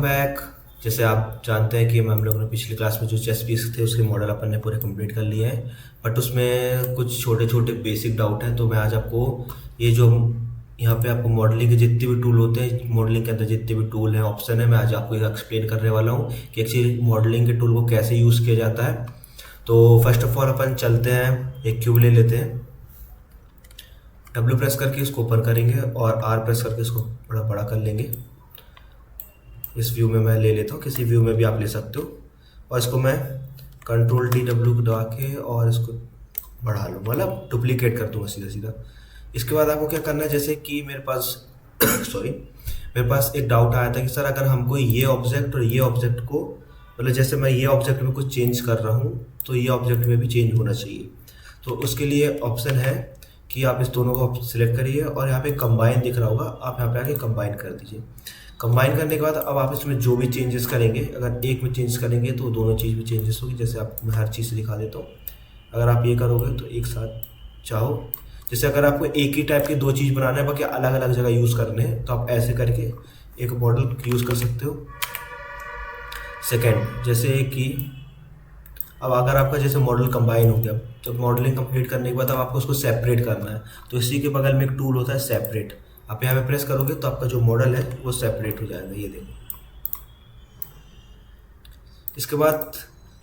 Back. जैसे आप जानते हैं कि हम लोग ने पिछली क्लास में जो चेस पीस थे उसके मॉडल अपन ने पूरे कंप्लीट कर लिए हैं, बट उसमें कुछ छोटे छोटे बेसिक डाउट हैं। तो मैं आज आपको ये जो यहाँ पे आपको मॉडलिंग के जितने भी टूल होते हैं, मॉडलिंग के अंदर जितने भी टूल हैं, ऑप्शन है, मैं आज आपको एक्सप्लेन करने वाला हूँ कि एक्चुअली मॉडलिंग के टूल को कैसे यूज़ किया जाता है। तो फर्स्ट ऑफ ऑल अपन चलते हैं, एक क्यूब ले लेते हैं, डब्ल्यू प्रेस करके इसको ओपन करेंगे और आर प्रेस करके इसको बड़ा बड़ा कर लेंगे। इस व्यू में मैं ले लेता हूँ, किसी व्यू में भी आप ले सकते हो। और इसको मैं कंट्रोल डी डब्ल्यू दबा के और इसको बढ़ा लूँ, मतलब डुप्लीकेट कर दूँगा सीधा सीधा। इसके बाद आपको क्या करना है, जैसे कि मेरे पास सॉरी, मेरे पास एक डाउट आया था कि सर अगर हमको ये ऑब्जेक्ट और ये ऑब्जेक्ट को, मतलब जैसे मैं ये ऑब्जेक्ट में कुछ चेंज कर रहा हूँ तो ये ऑब्जेक्ट में भी चेंज होना चाहिए। तो उसके लिए ऑप्शन है कि आप इस दोनों को सिलेक्ट करिए और यहाँ पे कंबाइन दिख रहा होगा, आप यहाँ पे आके कंबाइन कर दीजिए। कंबाइन करने के बाद अब आप इसमें जो भी चेंजेस करेंगे, अगर एक में चेंज करेंगे तो दोनों चीज़ में चेंजेस होगी। जैसे आप, मैं हर चीज़ दिखा देता हूँ। अगर आप ये करोगे तो एक साथ चाहो, जैसे अगर आपको एक ही टाइप की दो चीज़ बनाना है बाकी अलग अलग जगह यूज़ करने हैं तो आप ऐसे करके एक मॉडल यूज़ कर सकते हो। सेकेंड, जैसे कि अब अगर आपका जैसे मॉडल कंबाइन हो गया, तो मॉडलिंग कंप्लीट करने के बाद अब आपको उसको सेपरेट करना है। तो इसी के बगल में एक टूल होता है सेपरेट, आप यहाँ पे प्रेस करोगे तो आपका जो मॉडल है वो सेपरेट हो जाएगा, ये देखो। इसके बाद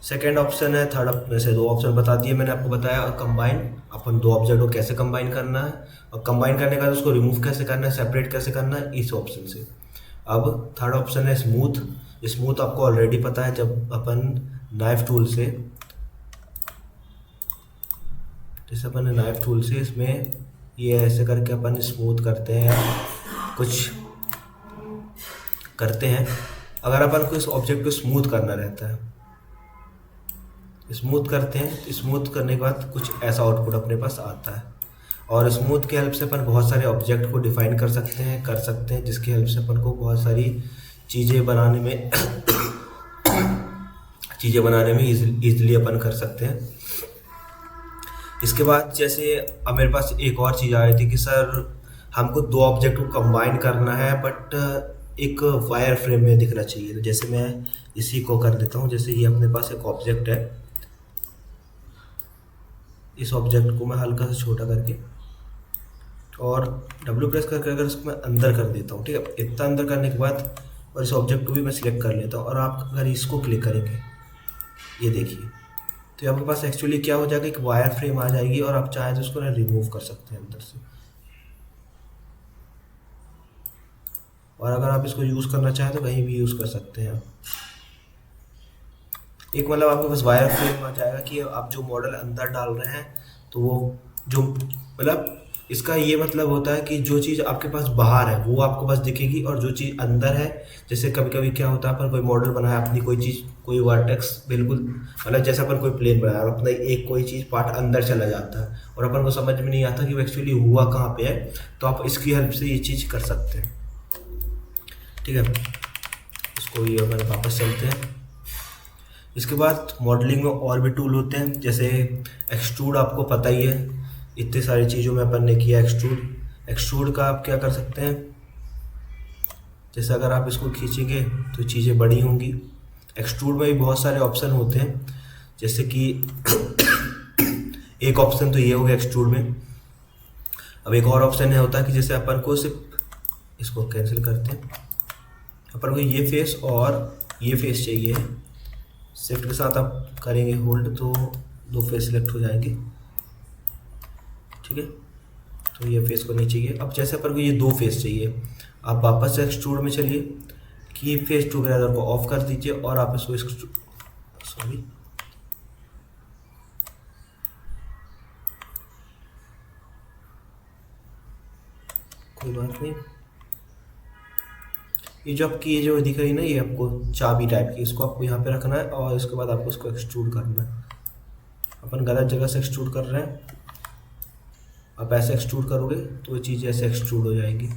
सेकेंड ऑप्शन है, थर्ड में से दो ऑप्शन बता दिए मैंने आपको, बताया कंबाइन, अपन दो ऑब्जेक्ट को कैसे कंबाइन करना है और कंबाइन करने के बाद उसको रिमूव कैसे करना है, सेपरेट कैसे करना है, इस ऑप्शन से। अब थर्ड ऑप्शन है स्मूथ। स्मूथ आपको ऑलरेडी पता है, जब अपन नाइफ टूल से, जैसे अपन नाइफ टूल से इसमें ये ऐसे करके अपन स्मूथ करते हैं या कुछ करते हैं। अगर अपन को इस ऑब्जेक्ट को स्मूथ करना रहता है, स्मूथ करते हैं, तो स्मूथ करने के बाद कुछ ऐसा आउटपुट अपने पास आता है। और स्मूथ के हेल्प से अपन बहुत सारे ऑब्जेक्ट को डिफाइन कर सकते हैं, जिसकी हेल्प से अपन को बहुत सारी चीज़ें बनाने में ईजिली अपन कर सकते हैं। इसके बाद जैसे अब मेरे पास एक और चीज़ आ रही थी कि सर हमको दो ऑब्जेक्ट को कंबाइन करना है बट एक वायर फ्रेम में दिखना चाहिए। तो जैसे मैं इसी को कर देता हूँ, जैसे ये अपने पास एक ऑब्जेक्ट है, इस ऑब्जेक्ट को मैं हल्का सा छोटा करके और डब्ल्यू प्रेस करके अगर इसको मैं अंदर कर देता हूँ, ठीक है। इतना अंदर करने के बाद और इस ऑब्जेक्ट को भी मैं सिलेक्ट कर लेता हूँ और आप अगर इसको क्लिक करेंगे, ये देखिए, तो आपके पास एक्चुअली क्या हो जाएगा, एक वायर फ्रेम आ जाएगी और आप चाहे तो उसको ना रिमूव कर सकते हैं अंदर से। और अगर आप इसको यूज़ करना चाहें तो कहीं भी यूज़ कर सकते हैं। एक मतलब आपके पास वायर फ्रेम आ जाएगा कि आप जो मॉडल अंदर डाल रहे हैं तो वो जो, मतलब इसका ये मतलब होता है कि जो चीज़ आपके पास बाहर है वो आपको बस दिखेगी और जो चीज़ अंदर है, जैसे कभी कभी क्या होता है, अपन कोई मॉडल बनाया अपनी, कोई चीज़, कोई वर्टेक्स बिल्कुल, मतलब जैसे अपन कोई प्लेन बनाया और अपना एक कोई चीज़ पार्ट अंदर चला जाता है और अपन को समझ में नहीं आता कि वो एक्चुअली हुआ कहाँ पे है, तो आप इसकी हेल्प से ये चीज़ कर सकते हैं, ठीक है। इसको ये अपन वापस चलते हैं। इसके बाद मॉडलिंग में और भी टूल होते हैं, जैसे एक्सट्रूड, आपको पता ही है, इतनी सारी चीज़ों में अपन ने किया एक्सट्रूड का आप क्या कर सकते हैं, जैसे अगर आप इसको खींचेंगे तो चीज़ें बड़ी होंगी। एक्सट्रूड में भी बहुत सारे ऑप्शन होते हैं, जैसे कि एक ऑप्शन तो ये हो गया एक्सट्रूड में। अब एक और ऑप्शन है होता है कि जैसे अपन को सिर्फ, इसको कैंसिल करते हैं, अपन को ये फेस और ये फेस चाहिए, शिफ्ट के साथ आप करेंगे होल्ड तो दो फेस सिलेक्ट हो जाएंगे, ठीक है। तो ये फेस को नहीं चाहिए। अब जैसे अपन को ये दो फेस चाहिए, आप वापस से एक्सट्रूड में चलिए, कि फेस टुगेदर को ऑफ कर दीजिए और आप इसको सॉरी, कोई बात नहीं, ये जो आपकी ये जो दिख रही है ना, ये आपको चाबी टाइप की, इसको आपको यहाँ पे रखना है और इसके बाद आपको इसको एक्सट्रूड करना है। अपन गलत जगह से एक्सट्रूड कर रहे हैं, आप ऐसे एक्सट्रूड करोगे तो ये चीज़ ऐसे एक्सट्रूड हो जाएगी।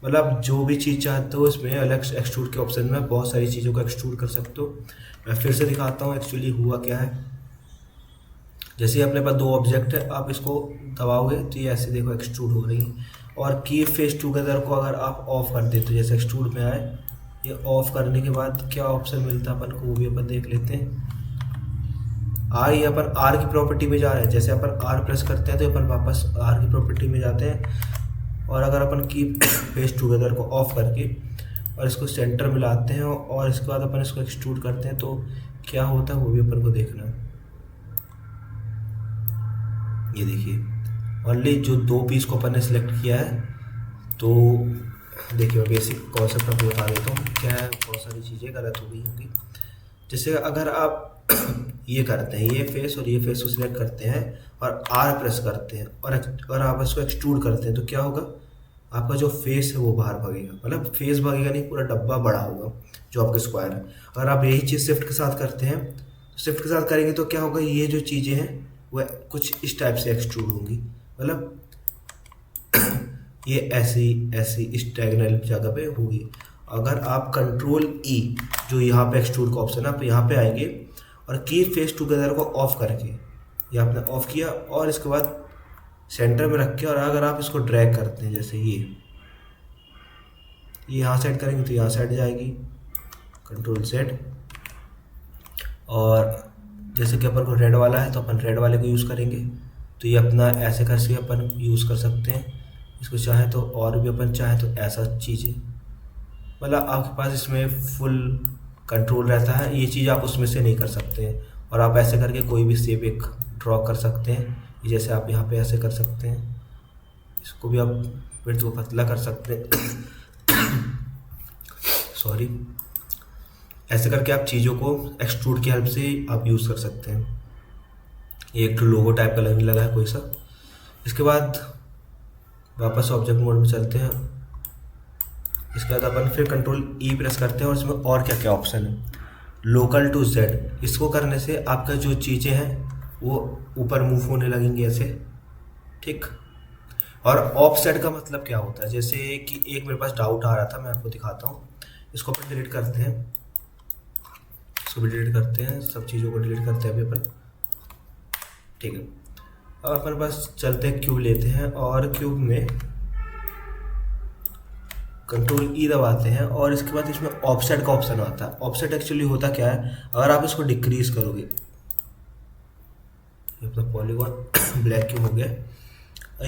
मतलब जो भी चीज़ चाहते हो इसमें अलग एक्सट्रूड के ऑप्शन में बहुत सारी चीज़ों को एक्सट्रूड कर सकते हो। मैं फिर से दिखाता हूँ एक्चुअली हुआ क्या है। जैसे अपने पास दो ऑब्जेक्ट है, आप इसको दबाओगे तो ये ऐसे देखो एक्सट्रूड हो रही है। और की फेस टुगेदर को अगर आप ऑफ कर देते हो, जैसे एक्सट्रूड में आए ये ऑफ करने के बाद क्या ऑप्शन मिलता है अपन को वो भी अपन देख लेते हैं। ये अपन आर की प्रॉपर्टी में जा रहे हैं। जैसे अपन आर प्रेस करते हैं तो अपन वापस आर की प्रॉपर्टी में जाते हैं, और अगर अपन कीप पेस्ट टुगेदर को ऑफ करके और इसको सेंटर में लाते हैं और इसके बाद अपन इसको एक्सट्रूड करते हैं तो क्या होता है वो भी अपन को देखना है। ये देखिए ओनली जो 2 पीस को अपन ने सिलेक्ट किया है। तो देखिए मैं बेसिक कॉन्सेप्ट आपको बता देता हूँ क्या है, बहुत सारी चीज़ें गलत हो गई होंगी। जैसे अगर आप ये करते हैं, ये फेस और ये फेस को सिलेक्ट करते हैं और आर प्रेस करते हैं और आप इसको एक्सट्रूड करते हैं तो क्या होगा, आपका जो फेस है वो बाहर भागेगा, मतलब फेस भागेगा नहीं, पूरा डब्बा बड़ा होगा जो आपका स्क्वायर है। अगर आप यही चीज़ शिफ्ट के साथ करते हैं तो शिफ्ट के साथ करेंगे तो क्या होगा, ये जो चीज़ें हैं वह कुछ इस टाइप से एक्सट्रूड होंगी, मतलब ये ऐसी ऐसी इस डायगोनल जगह पे होगी। अगर आप कंट्रोल ई जो यहाँ पे एक्सट्रूड का ऑप्शन है, आप यहाँ पे आएंगे और कीप फेस टुगेदर को ऑफ करके ये आपने ऑफ किया और इसके बाद सेंटर में रख के, और अगर आप इसको ड्रैग करते हैं जैसे ये यहाँ सेट करेंगे तो यहाँ सेट जाएगी, कंट्रोल सेट। और जैसे कि अपन को रेड वाला है तो अपन रेड वाले को यूज़ करेंगे, तो ये अपना ऐसे करके अपन यूज़ कर सकते हैं इसको, चाहे तो और भी अपन चाहे तो ऐसा चीज़ें, मतलब आपके पास इसमें फुल कंट्रोल रहता है। ये चीज़ आप उसमें से नहीं कर सकते हैं, और आप ऐसे करके कोई भी शेप एक ड्रॉ कर सकते हैं। जैसे आप यहाँ पे ऐसे कर सकते हैं, इसको भी आप विड्थ को पतला कर सकते हैं सॉरी, ऐसे करके आप चीज़ों को एक्सट्रूड की हेल्प से आप यूज़ कर सकते हैं। ये एक लोगो टाइप का लगने लगा है कोई सा। इसके बाद वापस ऑब्जेक्ट मोड में चलते हैं। इसके बाद अपन फिर कंट्रोल ई प्रेस करते हैं और इसमें और क्या क्या ऑप्शन है, लोकल टू जेड। इसको करने से आपका जो चीज़ें हैं वो ऊपर मूव होने लगेंगी ऐसे, ठीक। और ऑफसेट का मतलब क्या होता है, जैसे कि एक मेरे पास डाउट आ रहा था, मैं आपको दिखाता हूँ। इसको अपन डिलीट करते हैं, इसको भी डिलीट करते हैं, सब चीज़ों को डिलीट करते हैं अभी अपन, ठीक है। अब अपने पास चलते हैं, क्यूब लेते हैं और क्यूब में कंट्रोल ई दबाते हैं और इसके बाद इसमें ऑफसेट का ऑप्शन आता है। ऑफसेट एक्चुअली होता क्या है, अगर आप इसको डिक्रीज करोगे, ये अपना पॉलीगॉन ब्लैक क्यों हो गया,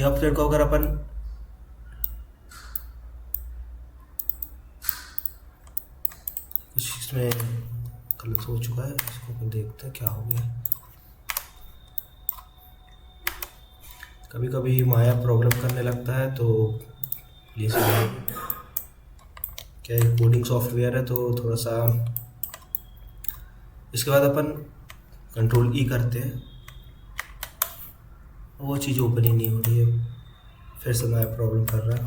ऑफसेट को अगर अपन कुछ इसमें गलत हो चुका है, इसको अपन देखते हैं क्या हो गया। कभी कभी माया प्रॉब्लम करने लगता है, तो प्लीज़ क्या कोडिंग सॉफ्टवेयर है तो थोड़ा सा। इसके बाद अपन कंट्रोल ई करते हैं, वो चीज़ ओपन ही नहीं हो रही है, फिर से माया प्रॉब्लम कर रहा है।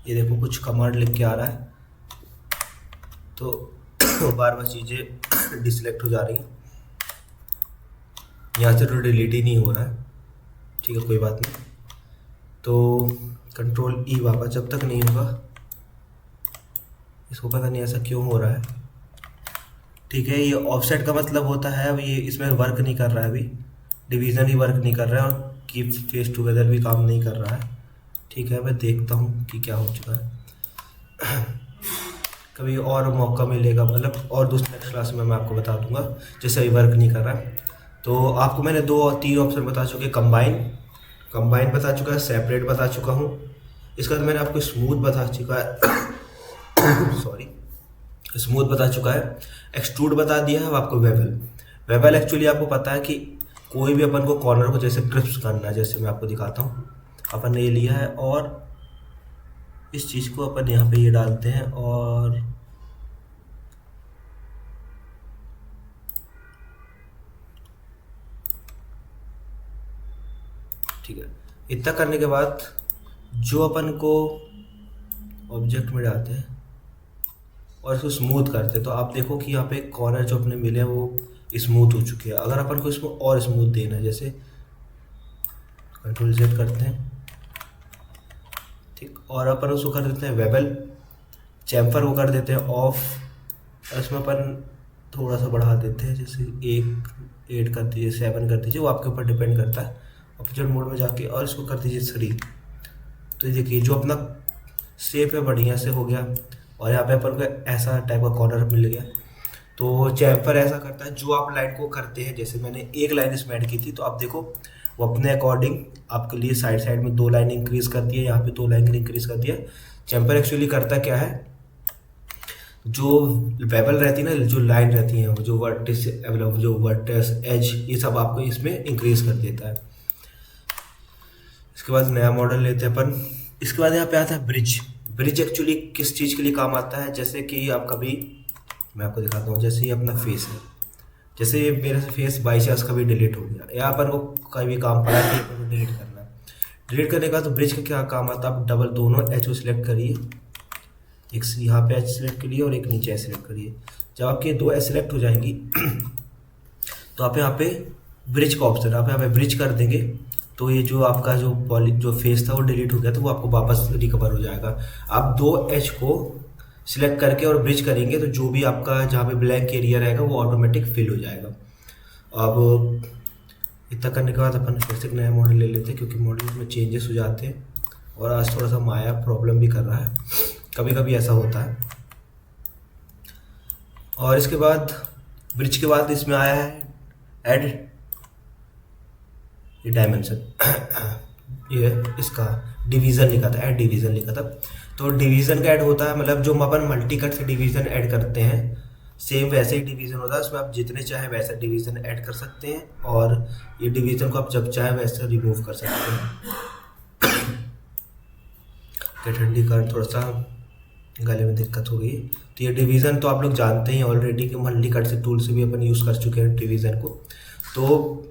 ये देखो कुछ कमांड लिख के आ रहा है तो बार बार चीज़ें डिसलेक्ट हो जा रही हैं, यहाँ से तो डिलीट ही नहीं हो रहा है, ठीक है कोई बात नहीं। तो कंट्रोल ई वापस जब तक नहीं होगा, इसको पता नहीं ऐसा क्यों हो रहा है, ठीक है। ये ऑफसेट का मतलब होता है अब ये इसमें वर्क नहीं कर रहा है, अभी डिवीज़न ही वर्क नहीं कर रहा है और कीप फेस टुगेदर भी काम नहीं कर रहा है, ठीक है। मैं देखता हूँ कि क्या हो चुका है, कभी और मौका मिलेगा, मतलब और दूसरे नेक्स्ट क्लास में मैं आपको बता दूंगा जैसे अभी वर्क नहीं कर रहा है। तो आपको मैंने 2-3 ऑप्शन बता चुके, कंबाइन बता चुका है, सेपरेट बता चुका हूँ। इसके बाद मैंने आपको स्मूथ बता चुका है सॉरी, स्मूथ बता चुका है, एक्सट्रूड बता दिया है। अब आपको वेबल एक्चुअली आपको पता है कि कोई भी अपन को कॉर्नर को जैसे क्रिस्प करना है, जैसे मैं आपको दिखाता हूँ। अपन ने ये लिया है और इस चीज़ को अपन यहाँ पे ये डालते हैं और ठीक है। इतना करने के बाद जो अपन को ऑब्जेक्ट में डालते हैं और इसको स्मूथ करते हैं, तो आप देखो कि यहाँ पे कॉर्नर जो अपने मिले हैं वो स्मूथ हो चुके हैं। अगर अपन को इसमें और स्मूथ देना है, जैसे कंट्रोल जेड करते हैं, ठीक, और अपन उसको कर देते हैं वेबल, चैम्फर को कर देते हैं ऑफ, और इसमें अपन थोड़ा सा बढ़ा देते हैं, जैसे 8 कर दीजिए, 7 कर दीजिए, वो आपके ऊपर डिपेंड करता है। ऑब्जेक्ट मोड में जाके और इसको कर दीजिए 3। तो ये देखिए जो अपना शेप है बढ़िया से हो गया। और यहाँ पे अपन को ऐसा टाइप का कॉर्नर मिल गया। तो चैम्फर ऐसा करता है, जो आप लाइन को करते हैं, जैसे मैंने एक लाइन इसमें ऐड की थी, तो आप देखो वो अपने अकॉर्डिंग आपके लिए साइड साइड में 2 लाइन इंक्रीज कर दिया, यहाँ पे 2 लाइन इंक्रीज कर दिया। चैम्फर एक्चुअली करता क्या है, जो वेबल रहती है ना, जो लाइन रहती है, जो वर्टिस, जो वर्टेक्स, एज, ये सब आपको इसमें इंक्रीज कर देता है। इसके बाद नया मॉडल लेते हैं अपन। इसके बाद यहाँ पे आता है ब्रिज। ब्रिज एक्चुअली किस चीज़ के लिए काम आता है, जैसे कि आप कभी, मैं आपको दिखाता हूँ, जैसे ये अपना फेस है, जैसे ये मेरे से फेस बाई चांस कभी डिलीट हो गया, या अपन को कहीं भी काम पड़ा कि अपन को डिलीट करना है। डिलीट करने के बाद तो ब्रिज का क्या काम आता है, आप डबल दोनों एच को सिलेक्ट करिए, एक यहाँ पे एच सिलेक्ट करिए और एक नीचे एच सिलेक्ट करिए। जब आपके 2 एच सिलेक्ट हो जाएंगी तो आप यहाँ पे ब्रिज का ऑप्शन, आप यहाँ पे ब्रिज कर देंगे, तो ये जो आपका जो फेस था वो डिलीट हो गया, तो वो आपको वापस रिकवर हो जाएगा। आप 2 एच को सिलेक्ट करके और ब्रिज करेंगे तो जो भी आपका जहाँ पे ब्लैंक एरिया रहेगा वो ऑटोमेटिक फिल हो जाएगा। अब इतना करने के बाद अपन फिर से एक नया मॉडल ले लेते हैं, क्योंकि मॉडल में चेंजेस हो जाते हैं और आज थोड़ा सा माया प्रॉब्लम भी कर रहा है, कभी कभी ऐसा होता है। और इसके बाद ब्रिज के बाद इसमें आया है ऐड ये डायमेंशन ये इसका डिवीज़न लिखा था, ऐड डिवीज़न लिखा था। तो डिवीज़न का ऐड होता है, मतलब जो अपन मल्टी कट से डिवीज़न ऐड करते हैं, सेम वैसे ही डिवीज़न होता है, उसमें आप जितने चाहे वैसा डिवीज़न ऐड कर सकते हैं, और ये डिवीज़न को आप जब चाहे वैसे रिमूव कर सकते हैं। क्या ठंडी का थोड़ा सा गले में दिक्कत हो गई। तो ये डिवीज़न तो आप लोग जानते ही ऑलरेडी कि मल्टी कट से टूल से भी अपन यूज़ कर चुके हैं डिवीज़न को। तो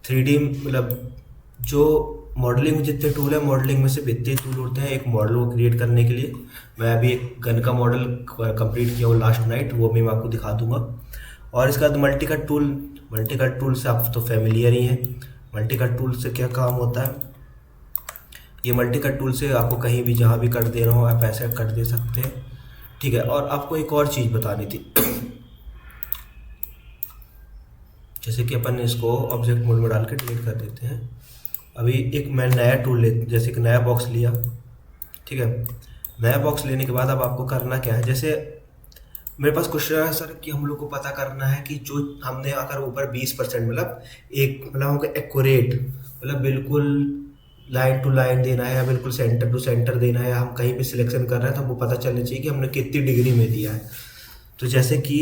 3D मतलब जो मॉडलिंग में जितने टूल है, मॉडलिंग में सिर्फ इतने टूल होते हैं एक मॉडल को क्रिएट करने के लिए। मैं अभी एक गन का मॉडल कंप्लीट किया हूँ लास्ट नाइट, वो भी मैं आपको दिखा दूंगा। और इसके बाद मल्टी कट टूल से आप तो फैमिलियर ही हैं। मल्टी कट टूल से क्या काम होता है, ये मल्टी कट टूल से आपको कहीं भी जहाँ भी कट दे रहा हो आप ऐसे कट दे सकते हैं, ठीक है। और आपको एक और चीज़ बतानी थी, जैसे कि अपन इसको ऑब्जेक्ट मोड में डाल के डिलीट कर देते हैं। अभी एक मैं नया टूल जैसे कि नया बॉक्स लिया, ठीक है। नया बॉक्स लेने के बाद अब आपको करना क्या है, जैसे मेरे पास क्वेश्चन है सर कि हम लोग को पता करना है कि जो हमने अगर ऊपर 20% मतलब हमको एक्यूरेट, मतलब बिल्कुल लाइन टू लाइन देना है या बिल्कुल सेंटर टू सेंटर देना है, हम कहीं भी सिलेक्शन कर रहे हैं तो हमको पता चलना चाहिए कि हमने कितनी डिग्री में दिया है। तो जैसे कि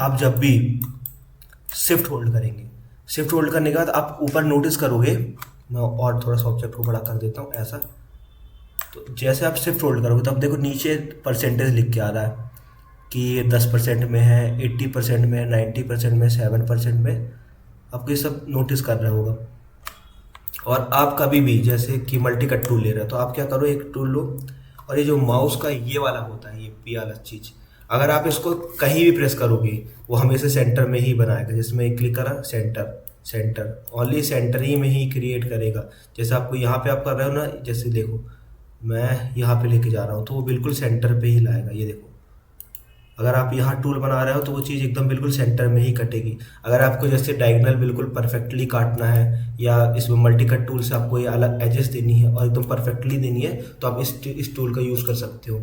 आप जब भी शिफ्ट होल्ड करेंगे, शिफ्ट होल्ड करने के बाद आप ऊपर नोटिस करोगे, मैं और थोड़ा सा ऑब्जेक्ट को बड़ा कर देता हूँ ऐसा। तो जैसे आप शिफ्ट होल्ड करोगे तो आप देखो नीचे परसेंटेज लिख के आ रहा है कि ये 10% में है, 80% में है, 90% में, 7% में, आपको ये सब नोटिस कर रहा होगा। और आप कभी भी जैसे कि मल्टी कट टूल ले रहे हो तो आप क्या करो, एक टूल लो और ये जो माउस का ये वाला होता है, ये पी वाला चीज़, अगर आप इसको कहीं भी प्रेस करोगे वो हमेशा सेंटर में ही बनाएगा। जैसे मैं क्लिक करा सेंटर ओनली सेंटर ही में ही क्रिएट करेगा। जैसे आपको यहाँ पे आप कर रहे हो ना, जैसे देखो मैं यहाँ पे लेके जा रहा हूँ तो वो बिल्कुल सेंटर पे ही लाएगा। ये देखो अगर आप यहाँ टूल बना रहे हो तो वो चीज़ एकदम बिल्कुल सेंटर में ही कटेगी। अगर आपको जैसे डायगोनल बिल्कुल परफेक्टली काटना है या इसमें मल्टी कट टूल से आपको ये अलग एजेस देनी है और एकदम परफेक्टली देनी है तो आप इस टूल का यूज़ कर सकते हो।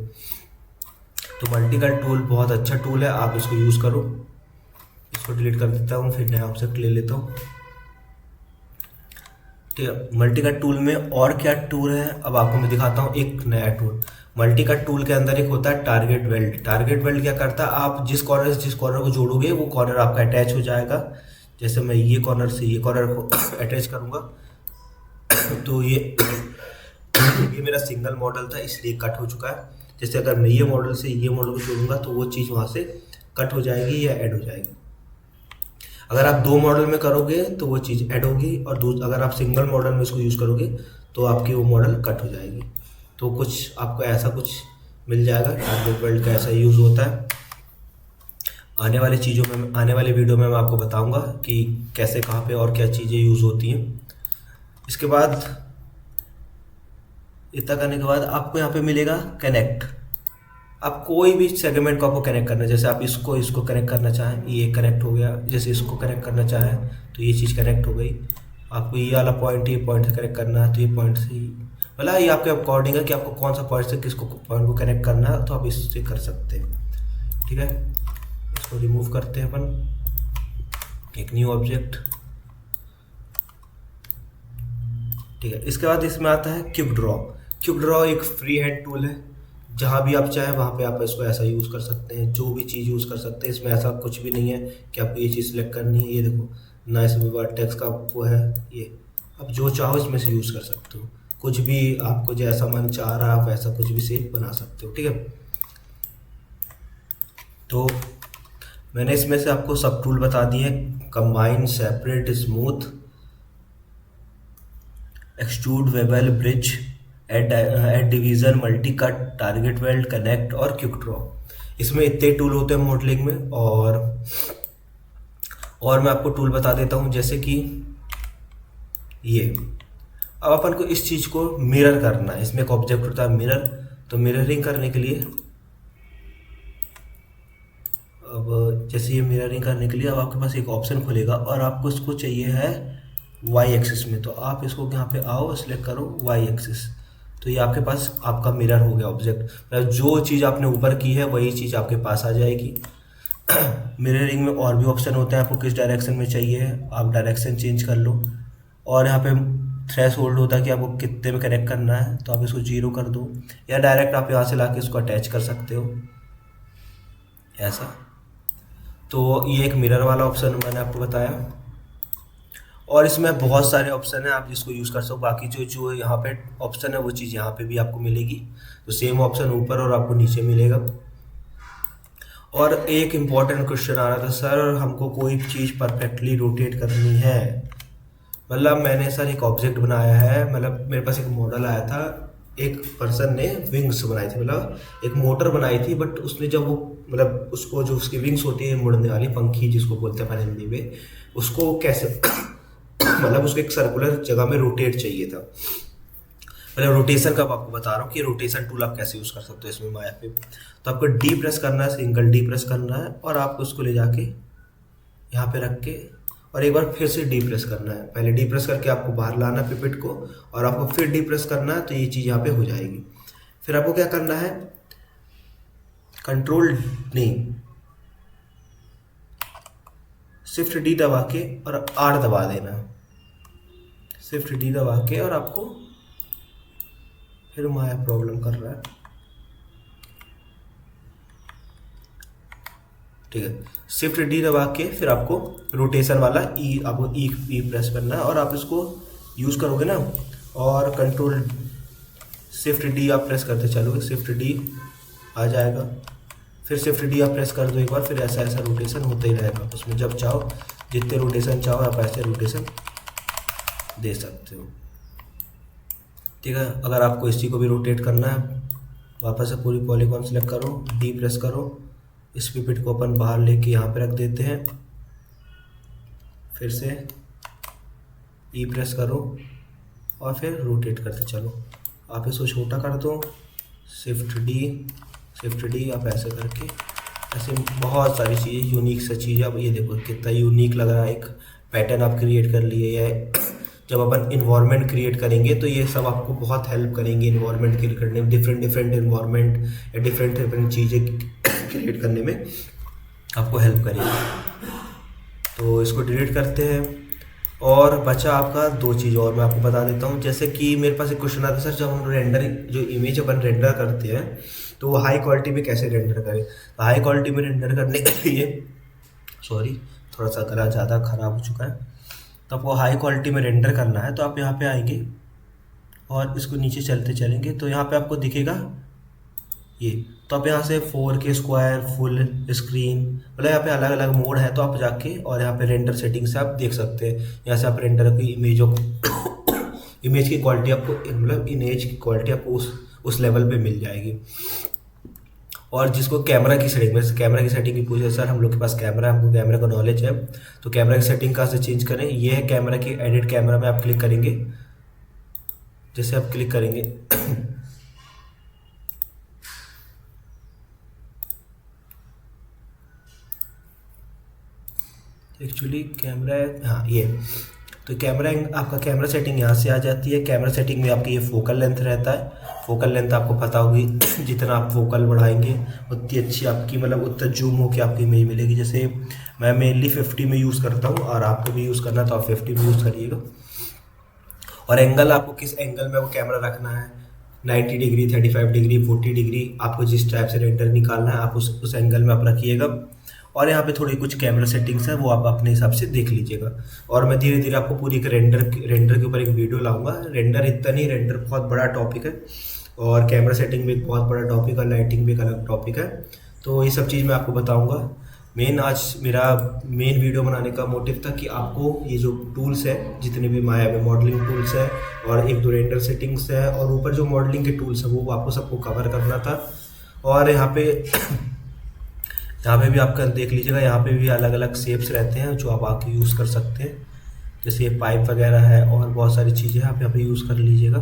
तो मल्टी कट टूल बहुत अच्छा टूल है, आप इसको यूज़ करो। इसको डिलीट कर देता हूँ, फिर नया ऑब्जेक्ट ले लेता हूँ, ठीक है। मल्टी कट टूल में और क्या टूल है अब आपको मैं दिखाता हूँ। एक नया टूल मल्टी कट टूल के अंदर एक होता है टारगेट वेल्ड। टारगेट वेल्ड क्या करता है, आप जिस कॉर्नर को जोड़ोगे वो कॉर्नर आपका अटैच हो जाएगा। जैसे मैं ये कॉर्नर से ये कॉर्नर को अटैच करूँगा तो ये मेरा सिंगल मॉडल था इसलिए कट हो चुका है। जैसे अगर मैं ये मॉडल से ये मॉडल को जोड़ूंगा तो वो चीज़ वहाँ से कट हो जाएगी या ऐड हो जाएगी। अगर आप 2 मॉडल में करोगे तो वो चीज़ ऐड होगी, और अगर आप सिंगल मॉडल में इसको यूज़ करोगे तो आपकी वो मॉडल कट हो जाएगी। तो कुछ आपको ऐसा कुछ मिल जाएगा। टारगेट वेल्ड का ऐसा यूज़ होता है। आने वाली वीडियो में मैं आपको बताऊंगा कि कैसे, कहाँ पे और क्या चीज़ें यूज़ होती हैं। इसके बाद इतना करने के बाद आपको यहाँ पे मिलेगा कनेक्ट। आप कोई भी सेगमेंट को आपको कनेक्ट करना है, जैसे आप इसको कनेक्ट करना चाहें, ये कनेक्ट हो गया। जैसे इसको कनेक्ट करना चाहें तो ये चीज़ कनेक्ट हो गई। आपको ये वाला पॉइंट ये पॉइंट से कनेक्ट करना है तो ये पॉइंट से मतलब ये आपके अकॉर्डिंग है कि आपको कौन सा पॉइंट से किसको पॉइंट को कनेक्ट करना है, तो आप इससे कर सकते हैं। ठीक है, इसको रिमूव करते हैं अपन, एक न्यू ऑब्जेक्ट। ठीक है, इसके बाद इसमें आता है क्विक ड्रॉ। क्विक ड्रॉ एक फ्री हैंड टूल है, जहाँ भी आप चाहें वहाँ पे आप इसको ऐसा यूज़ कर सकते हैं, जो भी चीज़ यूज़ कर सकते हैं। इसमें ऐसा कुछ भी नहीं है कि आपको ये चीज़ सेलेक्ट करनी है। ये देखो ना, इसमें वर्टेक्स का वो है, ये आप जो चाहो इसमें से यूज़ कर सकते हो। कुछ भी आपको जैसा मन चाह रहा है आप वैसा कुछ भी शेप बना सकते हो। ठीक है, तो मैंने इसमें से आपको सब टूल बता दिए हैं, combine, separate, smooth, extrude, bevel, bridge, add division, multi cut, target weld, connect और क्विक ड्रॉ। इसमें इतने टूल होते हैं मॉडलिंग में। और मैं आपको टूल बता देता हूँ, जैसे कि ये, अब अपन को इस चीज़ को मिरर करना है। इसमें एक ऑब्जेक्ट होता है मिरर, तो मिररिंग करने के लिए, अब जैसे ये मिररिंग करने के लिए अब आपके पास एक ऑप्शन खुलेगा और आपको इसको चाहिए है वाई एक्सिस में। तो आप इसको यहाँ पे आओ, सिलेक्ट करो वाई एक्सिस, तो ये आपके पास आपका मिरर हो गया ऑब्जेक्ट। मतलब जो चीज़ आपने ऊपर की है वही चीज़ आपके पास आ जाएगी। मिररिंग में और भी ऑप्शन होते हैं, आपको किस डायरेक्शन में चाहिए आप डायरेक्शन चेंज कर लो। और यहाँ पे थ्रेश होल्ड होता है कि आपको कितने में कनेक्ट करना है, तो आप इसको 0 कर दो, या डायरेक्ट आप यहाँ से ला के इसको अटैच कर सकते हो ऐसा। तो ये एक मिरर वाला ऑप्शन मैंने आपको बताया। और इसमें बहुत सारे ऑप्शन हैं, आप जिसको यूज़ कर सको। बाकी जो जो यहाँ पे ऑप्शन है वो चीज़ यहाँ पे भी आपको मिलेगी, तो सेम ऑप्शन ऊपर और आपको नीचे मिलेगा। और एक इम्पॉर्टेंट क्वेश्चन आ रहा था, सर हमको कोई चीज़ परफेक्टली रोटेट करनी है। मतलब मैंने सर एक ऑब्जेक्ट बनाया है, मतलब मेरे पास एक मॉडल आया था, एक पर्सन ने विंग्स बनाई थी, मतलब एक मोटर बनाई थी, बट उसने जब वो मतलब उसको जो उसकी विंग्स होती है मुड़ने वाली, पंखी जिसको बोलते हैं अपन हिंदी में, उसको कैसे मतलब उसको एक सर्कुलर जगह में रोटेट चाहिए था। मतलब रोटेशन का आपको बता रहा हूँ कि रोटेशन टूल आप कैसे यूज़ कर सकते हो इसमें माया पे। तो आपको डी प्रेस करना है, सिंगल डी प्रेस करना है, और आपको उसको ले जाके यहाँ पे रख के और एक बार फिर से डी प्रेस करना है। पहले डी प्रेस करके आपको बाहर लाना है पिपेट को, और आपको फिर डी प्रेस करना है, तो ये चीज़ यहाँ पे हो जाएगी। फिर आपको क्या करना है, कंट्रोल नहीं, शिफ्ट डी दबा के और आर दबा देना, शिफ्ट डी दबा के, और आपको फिर माया प्रॉब्लम कर रहा है। ठीक है, शिफ्ट डी दबा के फिर आपको रोटेशन वाला ई, आपको ई प्रेस करना है, और आप इसको यूज़ करोगे ना, और कंट्रोल शिफ्ट डी आप प्रेस करते चलोगे, शिफ्ट डी आ जाएगा। फिर शिफ्ट डी आप प्रेस कर दो एक बार, फिर ऐसा ऐसा रोटेशन होता ही रहेगा उसमें। जब चाहो जितने रोटेशन चाहो आप ऐसे रोटेशन दे सकते हो। ठीक है, अगर आपको इसी को भी रोटेट करना है, वापस से पूरी पॉलीगॉन सेलेक्ट करो, डी प्रेस करो, इस पिपेट को अपन बाहर लेके यहाँ पे रख देते हैं, फिर से ई प्रेस करो और फिर रोटेट करते चलो। आप इसको छोटा कर दो, शिफ्ट डी आप ऐसे करके, ऐसे बहुत सारी चीज़ें, यूनिक सा चीज़। अब ये देखो कितना यूनिक लग रहा है, एक पैटर्न आप क्रिएट कर लिए। या जब अपन इन्वायरमेंट क्रिएट करेंगे तो ये सब आपको बहुत हेल्प करेंगे इन्वायरमेंट क्रिएट करने में, डिफरेंट इन्वायरमेंट या डिफरेंट चीज़ें क्रिएट करने में आपको हेल्प करेगी। तो इसको डिलीट करते हैं, और बचा आपका दो चीज़ और मैं आपको बता देता हूँ। जैसे कि मेरे पास एक क्वेश्चन आता है, सर जब हम रेंडर, जो इमेज अपन रेंडर करते हैं तो वो हाई क्वालिटी में कैसे रेंडर करें। तो हाई क्वालिटी में रेंडर करने के लिए, सॉरी थोड़ा सा गला ज़्यादा ख़राब हो चुका है, तो आपको हाई क्वालिटी में रेंडर करना है। तो आप यहाँ पे आएंगे और इसको नीचे चलते चलेंगे, तो यहाँ पे आपको दिखेगा ये, तो आप यहाँ से 4K स्क्वायर, फुल स्क्रीन, मतलब यहाँ पे अलग अलग मोड है, तो आप जाके और यहाँ पे रेंडर सेटिंग से आप देख सकते हैं। यहाँ से आप रेंडर की इमेजों इमेज की क्वालिटी आपको, मतलब इमेज की क्वालिटी आपको उस लेवल पे मिल जाएगी। और जिसको कैमरा की सेटिंग में, कैमरा की सेटिंग की पूछे, सर हम लोग के पास कैमरा, हमको कैमरा का नॉलेज है, तो कैमरा की सेटिंग कहाँ से चेंज करें। ये है कैमरा की, एडिट कैमरा में आप क्लिक करेंगे। जैसे आप क्लिक करेंगे एक्चुअली कैमरा, हाँ ये तो आपका कैमरा सेटिंग यहाँ से आ जाती है। कैमरा सेटिंग में आपकी ये फोकल लेंथ रहता है। फोकल लेंथ आपको पता होगी जितना आप फोकल बढ़ाएंगे उतनी अच्छी आपकी मतलब उतना जूम होकर आपकी इमेज मिलेगी। जैसे मैं मेनली 50 में यूज़ करता हूँ और आपको भी यूज़ करना तो आप 50 में यूज़ करिएगा। और एंगल आपको किस एंगल में वो कैमरा रखना है, 90 डिग्री, 35 डिग्री, 40 डिग्री, आपको जिस टाइप से रेंडर निकालना है आप उस एंगल में आप रखिएगा। और यहाँ पे थोड़ी कुछ कैमरा सेटिंग्स है वो आप अपने हिसाब से देख लीजिएगा। और मैं धीरे धीरे आपको पूरी एक रेंडर के ऊपर एक वीडियो लाऊंगा। रेंडर इतना नहीं, रेंडर बहुत बड़ा टॉपिक है और कैमरा सेटिंग भी एक बहुत बड़ा टॉपिक है, लाइटिंग भी एक अलग टॉपिक है। तो ये सब चीज़ मैं आपको बताऊँगा। आज मेरा मेन वीडियो बनाने का मोटिव था कि आपको ये जो टूल्स है, जितने भी माया में मॉडलिंग टूल्स है और एक दो रेंडर सेटिंग्स है और ऊपर जो मॉडलिंग के टूल्स है वो आपको सबको कवर करना था। और यहाँ पे भी आप देख लीजिएगा, यहाँ पे भी अलग अलग शेप्स रहते हैं जो आप आके यूज़ कर सकते हैं। जैसे ये पाइप वगैरह है और बहुत सारी चीज़ें आप यहाँ पे यूज़ कर लीजिएगा।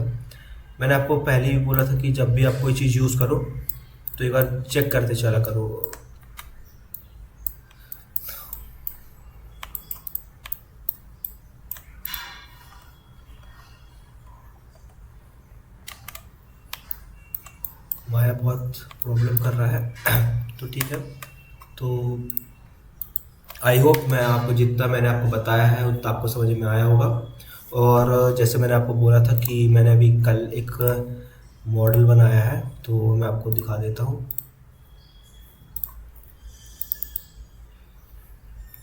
मैंने आपको पहले ही बोला था कि जब भी आप कोई चीज़ यूज़ करो तो एक बार चेक करते चला करो। माया बहुत प्रॉब्लम कर रहा है तो ठीक है। तो आई होप मैं आपको जितना मैंने आपको बताया है उतना आपको समझ में आया होगा। और जैसे मैंने आपको बोला था कि मैंने अभी कल एक मॉडल बनाया है तो मैं आपको दिखा देता हूँ।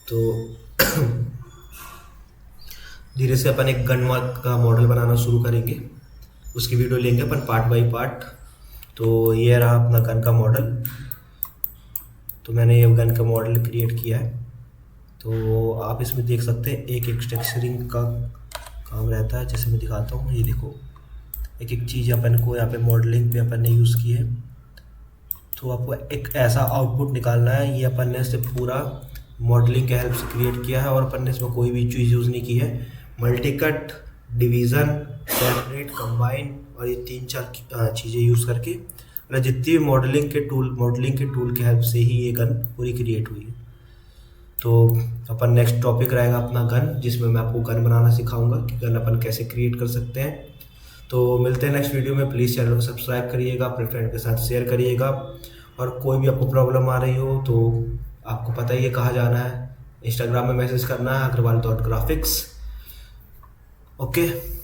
तो धीरे से अपन एक गन का मॉडल बनाना शुरू करेंगे, उसकी वीडियो लेंगे अपन पार्ट बाय पार्ट। तो ये रहा अपना गन का मॉडल। तो मैंने ये गन का मॉडल क्रिएट किया है। तो आप इसमें देख सकते हैं एक एक टेक्सचरिंग का काम रहता है। जैसे मैं दिखाता हूँ, ये देखो एक एक चीज़ अपन को यहाँ पे मॉडलिंग पे अपन ने यूज़ की है। तो आपको एक ऐसा आउटपुट निकालना है। ये अपन ने से पूरा मॉडलिंग के हेल्प से क्रिएट किया है और अपन ने इसमें कोई भी चीज़ यूज़ नहीं की है। Multi cut, division, separate, combine और ये 3-4 चीज़ें यूज़ करके मतलब जितनी भी मॉडलिंग के टूल के हेल्प से ही ये गन पूरी क्रिएट हुई है। तो अपन नेक्स्ट टॉपिक रहेगा अपना गन, जिसमें मैं आपको गन बनाना सिखाऊंगा कि गन अपन कैसे क्रिएट कर सकते हैं। तो मिलते हैं नेक्स्ट वीडियो में। प्लीज़ चैनल को सब्सक्राइब करिएगा, अपने फ्रेंड के साथ शेयर करिएगा। और कोई भी आपको प्रॉब्लम आ रही हो तो आपको पता ही है कहाँ जाना है, इंस्टाग्राम में मैसेज करना है अग्रवाल.graphics। ओके।